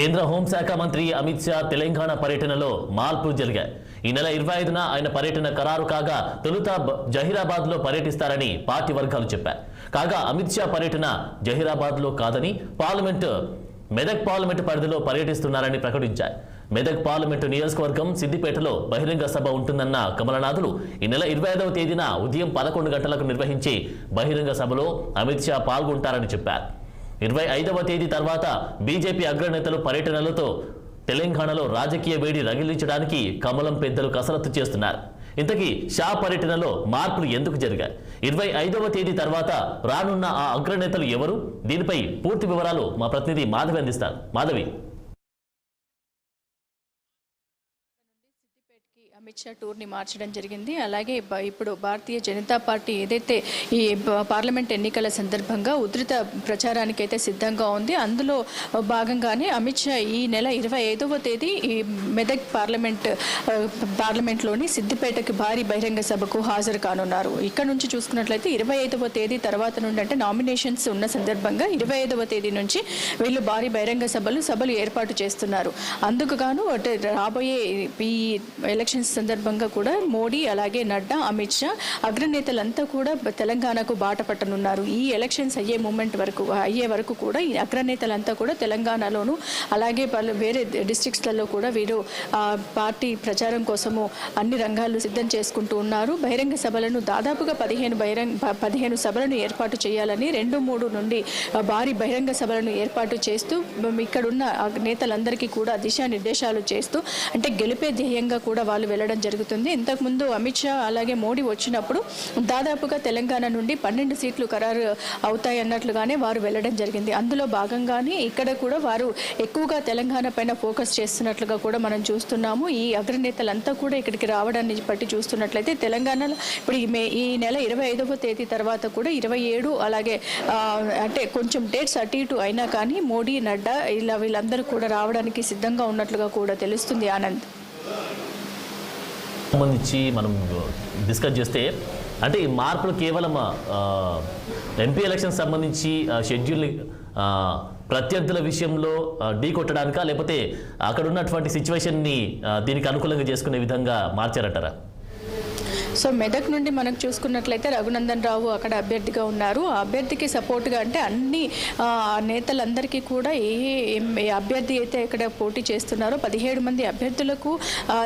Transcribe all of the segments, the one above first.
కేంద్ర హోంశాఖ మంత్రి అమిత్ షా తెలంగాణ పర్యటనలో మార్పులు జరిగాయి. ఈ నెల 25న ఆయన పర్యటన ఖరారు కాగా తొలుత జహీరాబాద్లో పర్యటిస్తారని పార్టీ వర్గాలు చెప్పారు. కాగా అమిత్ షా పర్యటన జహీరాబాద్లో కాదని మెదక్ పార్లమెంటు పరిధిలో పర్యటిస్తున్నారని ప్రకటించారు. మెదక్ పార్లమెంటు నియోజకవర్గం సిద్దిపేటలో బహిరంగ సభ ఉంటుందన్న కమలనాథులు ఈ నెల 25వ తేదీన ఉదయం 11 గంటలకు నిర్వహించే బహిరంగ సభలో అమిత్ షా పాల్గొంటారని చెప్పారు. 25వ తేదీ తర్వాత బీజేపీ అగ్రనేతలు పర్యటనలతో తెలంగాణలో రాజకీయ వేడి రగిలించడానికి కమలం పెద్దలు కసరత్తు చేస్తున్నారు. ఇంతకీ షా పర్యటనలో మార్పులు ఎందుకు జరిగాయి? 25వ తేదీ తర్వాత రానున్న ఆ అగ్రనేతలు ఎవరు? దీనిపై పూర్తి వివరాలు మా ప్రతినిధి మాధవి అందిస్తారు. మాధవి. అమిత్ షా టూర్ని మార్చడం జరిగింది. అలాగే ఇప్పుడు భారతీయ జనతా పార్టీ ఏదైతే ఈ పార్లమెంట్ ఎన్నికల సందర్భంగా ఉధృత ప్రచారానికి అయితే సిద్ధంగా ఉంది. అందులో భాగంగానే అమిత్ షా ఈ నెల 25వ తేదీ ఈ మెదక్ పార్లమెంట్లోని సిద్దిపేటకి భారీ బహిరంగ సభకు హాజరు కానున్నారు. ఇక్కడ నుంచి చూసుకున్నట్లయితే 25వ తేదీ తర్వాత నుండి అంటే నామినేషన్స్ ఉన్న సందర్భంగా 25వ తేదీ నుంచి వీళ్ళు భారీ బహిరంగ సభలు ఏర్పాటు చేస్తున్నారు. అందుకు గాను రాబోయే ఈ ఎలక్షన్స్ సందర్భంగా కూడా మోడీ అలాగే నడ్డా అమిత్ షా అగ్రనేతలంతా కూడా తెలంగాణకు బాట పట్టనున్నారు. ఈ ఎలక్షన్స్ అయ్యే వరకు కూడా ఈ అగ్రనేతలంతా కూడా తెలంగాణలోను అలాగే వేరే డిస్ట్రిక్ట్స్లలో కూడా వీరు పార్టీ ప్రచారం కోసము అన్ని రంగాలు సిద్ధం చేసుకుంటూ ఉన్నారు. బహిరంగ సభలను దాదాపుగా 15 సభలను ఏర్పాటు చేయాలని 2-3 నుండి భారీ బహిరంగ సభలను ఏర్పాటు చేస్తూ ఇక్కడున్న నేతలందరికీ కూడా దిశానిర్దేశాలు చేస్తూ అంటే గెలిపే ధ్యేయంగా కూడా వాళ్ళు వెళ్ళడం జరుగుతుంది. ఇంతకుముందు అమిత్ షా అలాగే మోడీ వచ్చినప్పుడు దాదాపుగా తెలంగాణ నుండి 12 సీట్లు ఖరారు అవుతాయి అన్నట్లుగానే వారు వెళ్ళడం జరిగింది. అందులో భాగంగానే ఇక్కడ కూడా వారు ఎక్కువగా తెలంగాణ పైన ఫోకస్ చేస్తున్నట్లుగా కూడా మనం చూస్తున్నాము. ఈ అగ్రనేతలంతా కూడా ఇక్కడికి రావడాన్ని బట్టి చూస్తున్నట్లయితే తెలంగాణలో ఇప్పుడు ఈ నెల 25వ తేదీ తర్వాత కూడా 27 అలాగే అంటే కొంచెం డేట్స్ అటు ఇటు అయినా కానీ మోడీ నడ్డా ఇలా వీళ్ళందరూ కూడా రావడానికి సిద్ధంగా ఉన్నట్లుగా కూడా తెలుస్తుంది. ఆనంద్ సంబంధించి మనం డిస్కస్ చేస్తే అంటే ఈ మార్పులు కేవలం ఎంపీ ఎలక్షన్ సంబంధించి షెడ్యూల్ ప్రత్యర్థుల విషయంలో ఢీ కొట్టడానికా లేకపోతే అక్కడ ఉన్నటువంటి సిచ్యువేషన్ని దీనికి అనుకూలంగా చేసుకునే విధంగా మార్చారంటారా? సో మెదక్ నుండి మనకు చూసుకున్నట్లయితే రఘునందన్ రావు అక్కడ అభ్యర్థిగా ఉన్నారు. ఆ అభ్యర్థికి సపోర్ట్గా అంటే అన్ని నేతలందరికీ కూడా ఏ అభ్యర్థి అయితే ఇక్కడ పోటీ చేస్తున్నారో 17 మంది అభ్యర్థులకు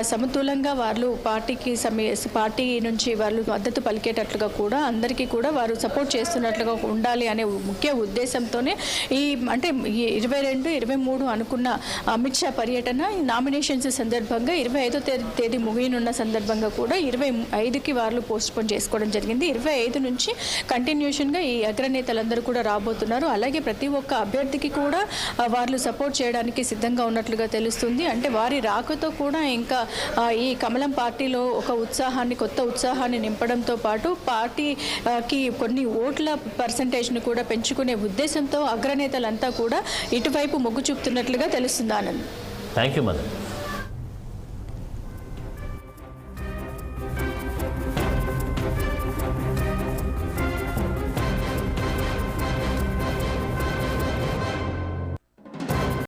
సమతులంగా వాళ్ళు పార్టీ నుంచి వాళ్ళు మద్దతు పలికేటట్లుగా కూడా అందరికీ కూడా వారు సపోర్ట్ చేస్తున్నట్లుగా ఉండాలి అనే ముఖ్య ఉద్దేశంతోనే ఈ అంటే 22, 23 అనుకున్న అమిత్ షా పర్యటన నామినేషన్స్ సందర్భంగా 25వ తేదీ ముగియనున్న సందర్భంగా కూడా 25కి వాళ్ళు పోస్ట్ పోన్ చేసుకోవడం జరిగింది. 25 నుంచి కంటిన్యూషన్గా ఈ అగ్రనేతలందరూ కూడా రాబోతున్నారు. అలాగే ప్రతి ఒక్క అభ్యర్థికి కూడా వాళ్ళు సపోర్ట్ చేయడానికి సిద్ధంగా ఉన్నట్లుగా తెలుస్తుంది. అంటే వారి రాకతో కూడా ఇంకా ఈ కమలం పార్టీలో ఒక కొత్త ఉత్సాహాన్ని నింపడంతో పాటు పార్టీకి కొన్ని ఓట్ల పర్సంటేజ్ను కూడా పెంచుకునే ఉద్దేశంతో అగ్రనేతలంతా కూడా ఇటువైపు మొగ్గు చూపుతున్నట్లుగా తెలుస్తుంది. ఆనంద్. Thank you Madan.